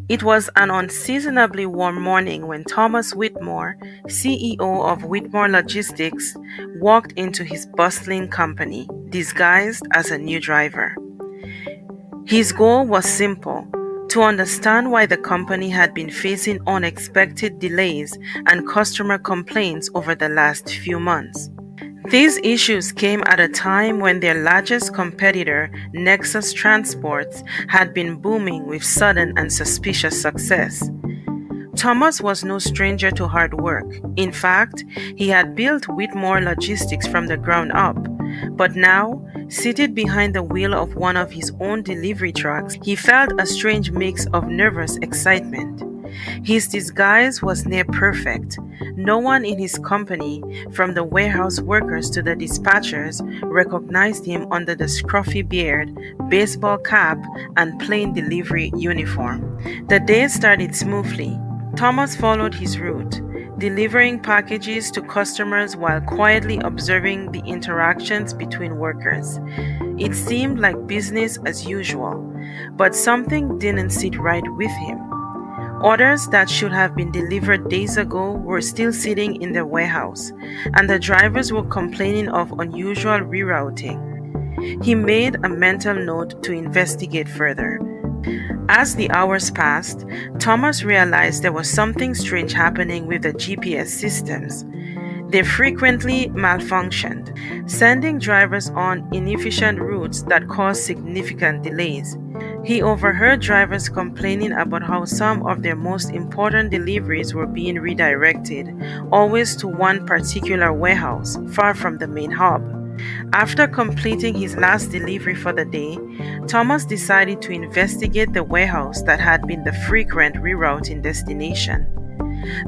It was an unseasonably warm morning when Thomas Whitmore, CEO of Whitmore Logistics, walked into his bustling company, disguised as a new driver. His goal was simple: to understand why the company had been facing unexpected delays and customer complaints over the last few months. These issues came at a time when their largest competitor, Nexus Transports, had been booming with sudden and suspicious success. Thomas was no stranger to hard work. In fact, he had built Whitmore Logistics from the ground up. But now, seated behind the wheel of one of his own delivery trucks, he felt a strange mix of nervous excitement. His disguise was near perfect. No one in his company, from the warehouse workers to the dispatchers, recognized him under the scruffy beard, baseball cap, and plain delivery uniform. The day started smoothly. Thomas followed his route, delivering packages to customers while quietly observing the interactions between workers. It seemed like business as usual, but something didn't sit right with him. Orders that should have been delivered days ago were still sitting in the warehouse, and the drivers were complaining of unusual rerouting. He made a mental note to investigate further. As the hours passed, Thomas realized there was something strange happening with the GPS systems. They frequently malfunctioned, sending drivers on inefficient routes that caused significant delays. He overheard drivers complaining about how some of their most important deliveries were being redirected, always to one particular warehouse, far from the main hub. After completing his last delivery for the day, Thomas decided to investigate the warehouse that had been the frequent rerouting destination.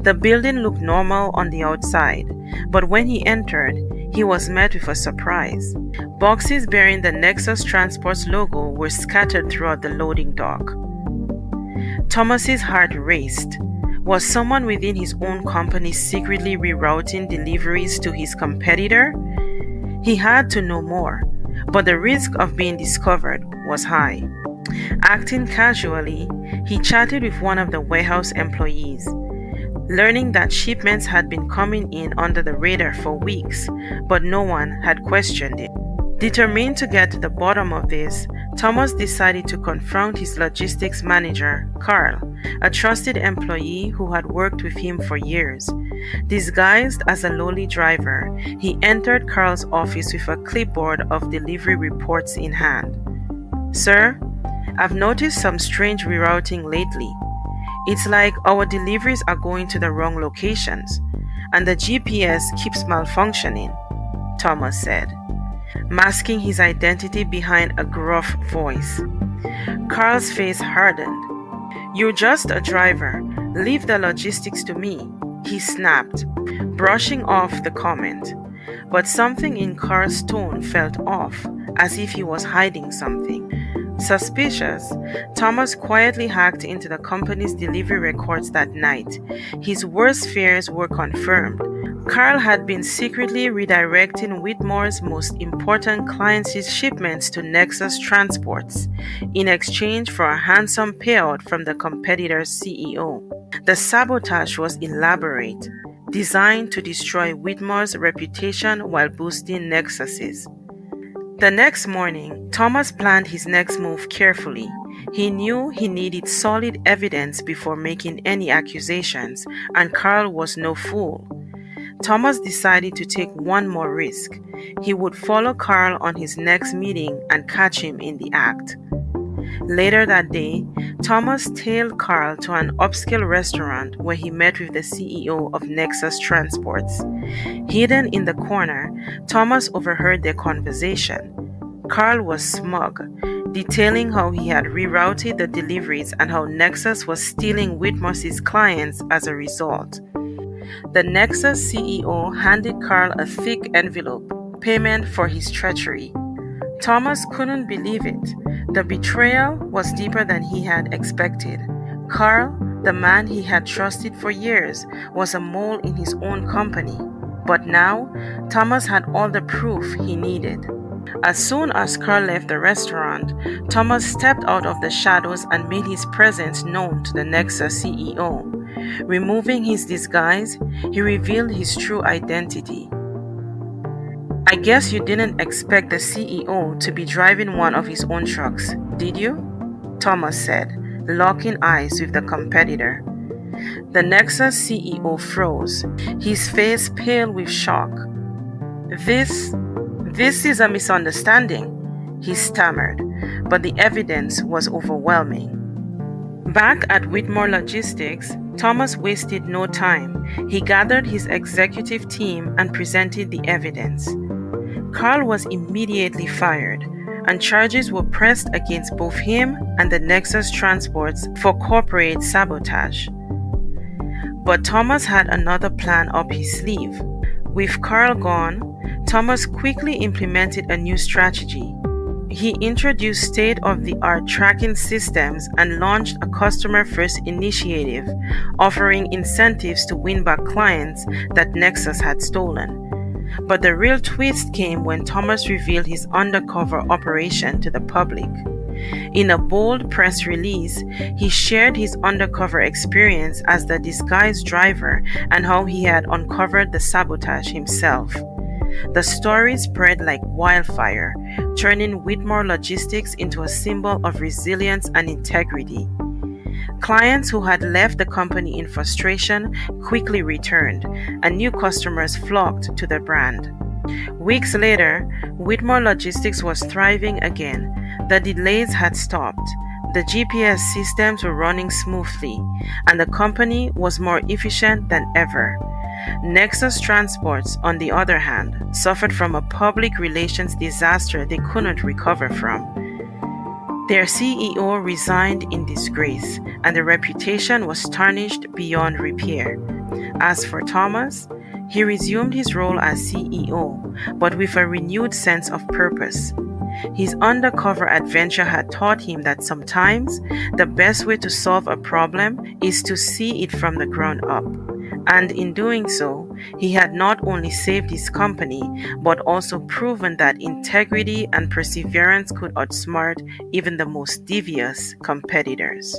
The building looked normal on the outside, but when he entered, he was met with a surprise. Boxes bearing the Nexus Transports logo were scattered throughout the loading dock. Thomas's heart raced. Was someone within his own company secretly rerouting deliveries to his competitor? He had to know more, but the risk of being discovered was high. Acting casually, he chatted with one of the warehouse employees, learning that shipments had been coming in under the radar for weeks, but no one had questioned it. Determined to get to the bottom of this, Thomas decided to confront his logistics manager, Carl, a trusted employee who had worked with him for years. Disguised as a lowly driver, he entered Carl's office with a clipboard of delivery reports in hand. "Sir, I've noticed some strange rerouting lately. It's like our deliveries are going to the wrong locations, and the GPS keeps malfunctioning," Thomas said, masking his identity behind a gruff voice. Carl's face hardened. "You're just a driver. Leave the logistics to me," he snapped, brushing off the comment. But something in Carl's tone felt off, as if he was hiding something. Suspicious, Thomas quietly hacked into the company's delivery records that night. His worst fears were confirmed. Carl had been secretly redirecting Whitmore's most important clients' shipments to Nexus Transports in exchange for a handsome payout from the competitor's CEO. The sabotage was elaborate, designed to destroy Whitmore's reputation while boosting Nexus's. The next morning, Thomas planned his next move carefully. He knew he needed solid evidence before making any accusations, and Carl was no fool. Thomas decided to take one more risk. He would follow Carl on his next meeting and catch him in the act. Later that day, Thomas tailed Carl to an upscale restaurant where he met with the CEO of Nexus Transports. Hidden in the corner, Thomas overheard their conversation. Carl was smug, detailing how he had rerouted the deliveries and how Nexus was stealing Whitmore's clients as a result. The Nexus CEO handed Carl a thick envelope, payment for his treachery. Thomas couldn't believe it. The betrayal was deeper than he had expected. Carl, the man he had trusted for years, was a mole in his own company. But now, Thomas had all the proof he needed. As soon as Carl left the restaurant, Thomas stepped out of the shadows and made his presence known to the Nexus CEO. Removing his disguise, he revealed his true identity. "I guess you didn't expect the CEO to be driving one of his own trucks, did you?" Thomas said, locking eyes with the competitor. The Nexus CEO froze, his face pale with shock. This is a misunderstanding," he stammered, but the evidence was overwhelming. Back at Whitmore Logistics, Thomas wasted no time. He gathered his executive team and presented the evidence. Carl was immediately fired, and charges were pressed against both him and the Nexus Transports for corporate sabotage. But Thomas had another plan up his sleeve. With Carl gone, Thomas quickly implemented a new strategy. He introduced state-of-the-art tracking systems and launched a customer-first initiative, offering incentives to win back clients that Nexus had stolen. But the real twist came when Thomas revealed his undercover operation to the public. In a bold press release, he shared his undercover experience as the disguised driver and how he had uncovered the sabotage himself. The story spread like wildfire, turning Whitmore Logistics into a symbol of resilience and integrity. Clients who had left the company in frustration quickly returned, and new customers flocked to the brand. Weeks later, Whitmore Logistics was thriving again. The delays had stopped, the GPS systems were running smoothly, and the company was more efficient than ever. Nexus Transports, on the other hand, suffered from a public relations disaster they couldn't recover from. Their CEO resigned in disgrace, and the reputation was tarnished beyond repair. As for Thomas, he resumed his role as CEO, but with a renewed sense of purpose. His undercover adventure had taught him that sometimes the best way to solve a problem is to see it from the ground up. And in doing so, he had not only saved his company, but also proven that integrity and perseverance could outsmart even the most devious competitors.